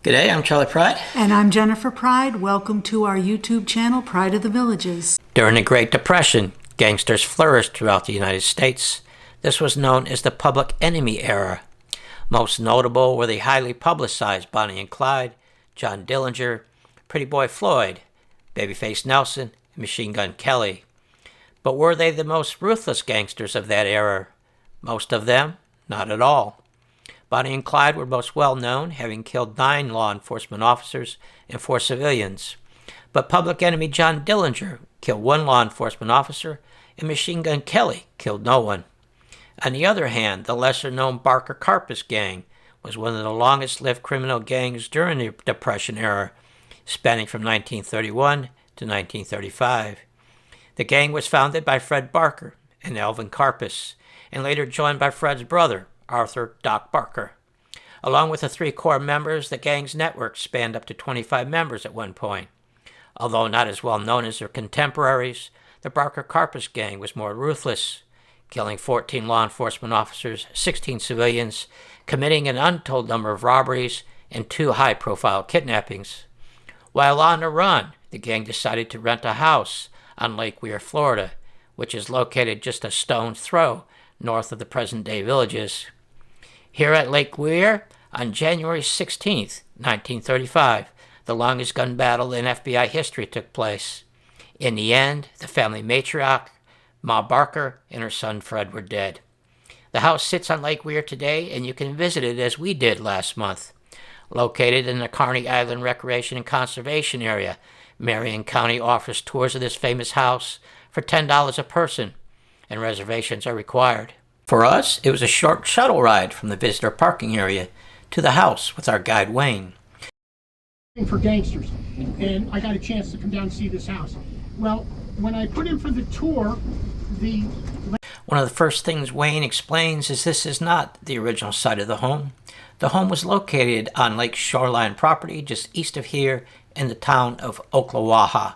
G'day, I'm Charlie Pryde. And I'm Jennifer Pryde. Welcome to our YouTube channel, Pride of the Villages. During the Great Depression, gangsters flourished throughout the United States. This was known as the Public Enemy era. Most notable were the highly publicized Bonnie and Clyde, John Dillinger, Pretty Boy Floyd, Babyface Nelson, and Machine Gun Kelly. But were they the most ruthless gangsters of that era? Most of them? Not at all. Bonnie and Clyde were most well known, having killed 9 law enforcement officers and 4 civilians. But Public Enemy John Dillinger killed 1 law enforcement officer, and Machine Gun Kelly killed no one. On the other hand, the lesser-known Barker-Karpis gang was one of the longest-lived criminal gangs during the Depression era, spanning from 1931 to 1935. The gang was founded by Fred Barker and Alvin Karpis, and later joined by Fred's brother, Arthur Doc Barker. Along with the 3 core members, the gang's network spanned up to 25 members at one point. Although not as well known as their contemporaries, the Barker-Karpis gang was more ruthless, killing 14 law enforcement officers, 16 civilians, committing an untold number of robberies, and 2 high-profile kidnappings. While on the run, the gang decided to rent a house on Lake Weir, Florida, which is located just a stone's throw north of the present-day villages. Here at Lake Weir, on January 16, 1935, the longest gun battle in FBI history took place. In the end, the family matriarch, Ma Barker, and her son Fred were dead. The house sits on Lake Weir today, and you can visit it as we did last month. Located in the Carney Island Recreation and Conservation Area, Marion County offers tours of this famous house for $10 a person, and reservations are required. For us, it was a short shuttle ride from the visitor parking area to the house with our guide Wayne. For gangsters, and I got a chance to come down and see this house. Well, when I put in for the tour, one of the first things Wayne explains is this is not the original site of the home. The home was located on Lake Shoreline property just east of here in the town of Ocklawaha.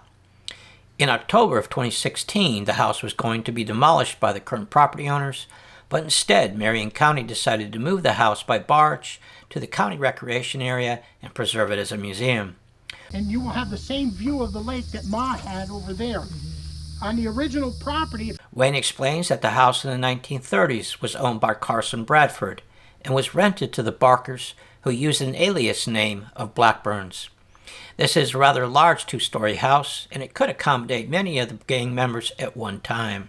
In October of 2016, the house was going to be demolished by the current property owners, but instead, Marion County decided to move the house by barge to the county recreation area and preserve it as a museum. And you will have the same view of the lake that Ma had over there. On the original property... Wayne explains that the house in the 1930s was owned by Carson Bradford and was rented to the Barkers, who used an alias name of Blackburns. This is a rather large 2-story house, and it could accommodate many of the gang members at one time.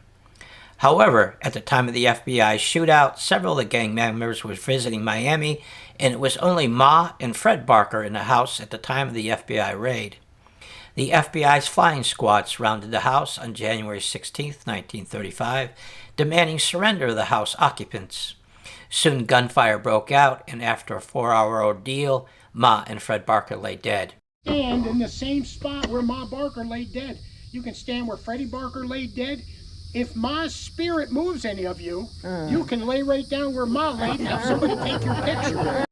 However, at the time of the FBI shootout, several of the gang members were visiting Miami, and it was only Ma and Fred Barker in the house at the time of the FBI raid. The FBI's flying squad surrounded the house on January 16, 1935, demanding surrender of the house occupants. Soon gunfire broke out, and after a 4-hour ordeal, Ma and Fred Barker lay dead. Stand in the same spot where Ma Barker lay dead. You can stand where Freddie Barker lay dead. If Ma's spirit moves any of you, you can lay right down where Ma laid and have somebody take your picture.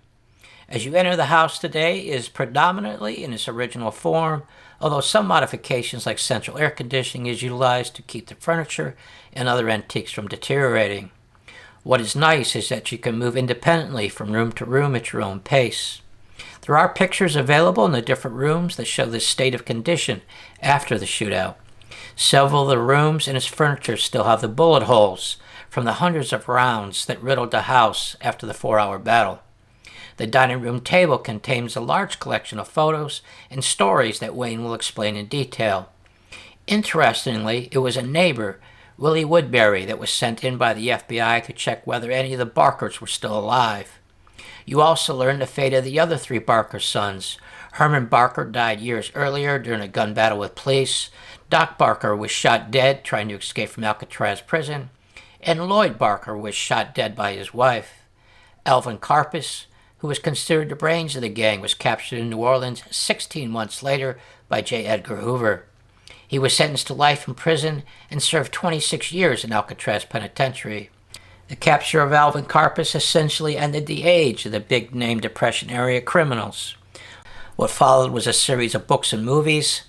As you enter the house today, it is predominantly in its original form, although some modifications like central air conditioning is utilized to keep the furniture and other antiques from deteriorating. What is nice is that you can move independently from room to room at your own pace. There are pictures available in the different rooms that show the state of condition after the shootout. Several of the rooms and its furniture still have the bullet holes from the hundreds of rounds that riddled the house after the 4-hour battle. The dining room table contains a large collection of photos and stories that Wayne will explain in detail. Interestingly, it was a neighbor, Willie Woodbury, that was sent in by the FBI to check whether any of the Barkers were still alive. You also learn the fate of the other 3 Barker sons. Herman Barker died years earlier during a gun battle with police. Doc Barker was shot dead trying to escape from Alcatraz prison. And Lloyd Barker was shot dead by his wife. Alvin Karpis, who was considered the brains of the gang, was captured in New Orleans 16 months later by J. Edgar Hoover. He was sentenced to life in prison and served 26 years in Alcatraz Penitentiary. The capture of Alvin Karpis essentially ended the age of the big-name Depression area criminals. What followed was a series of books and movies.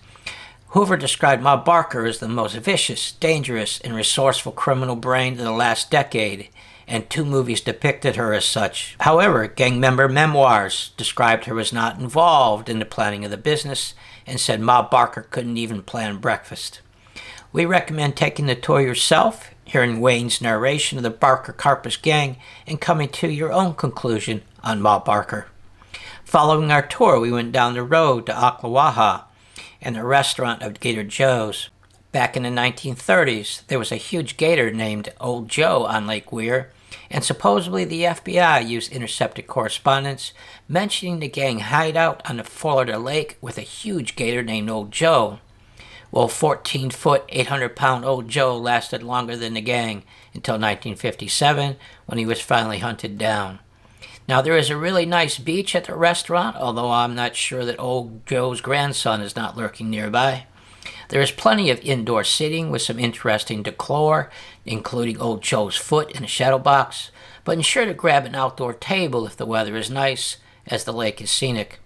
Hoover described Ma Barker as the most vicious, dangerous, and resourceful criminal brain of the last decade, and 2 movies depicted her as such. However, gang member memoirs described her as not involved in the planning of the business and said Ma Barker couldn't even plan breakfast. We recommend taking the tour yourself, hearing Wayne's narration of the Barker-Karpis gang, and coming to your own conclusion on Ma Barker. Following our tour, we went down the road to Ocklawaha and the restaurant of Gator Joes. Back in the 1930s, there was a huge gator named Old Joe on Lake Weir, and supposedly the FBI used intercepted correspondence mentioning the gang hideout on the Florida lake with a huge gator named Old Joe. Well, 14-foot, 800-pound Old Joe lasted longer than the gang until 1957 when he was finally hunted down. Now, there is a really nice beach at the restaurant, although I'm not sure that Old Joe's grandson is not lurking nearby. There is plenty of indoor seating with some interesting decor, including Old Joe's foot in a shadow box, but ensure to grab an outdoor table if the weather is nice, as the lake is scenic.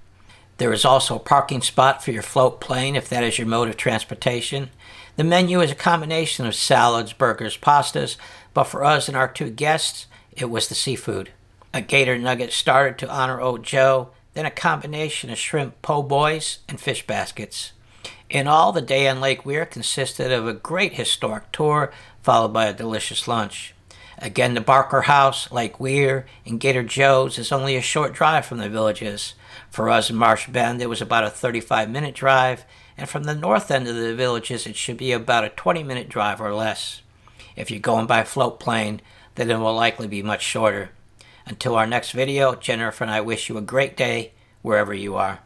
There is also a parking spot for your float plane if that is your mode of transportation. The menu is a combination of salads, burgers, pastas, but for us and our 2 guests, it was the seafood. A gator nugget starter to honor Old Joe, then a combination of shrimp po' boys and fish baskets. In all, the day on Lake Weir consisted of a great historic tour, followed by a delicious lunch. Again, the Barker House, Lake Weir, and Gator Joes is only a short drive from the villages. For us in Marsh Bend, it was about a 35-minute drive, and from the north end of the villages, it should be about a 20-minute drive or less. If you're going by float plane, then it will likely be much shorter. Until our next video, Jennifer and I wish you a great day wherever you are.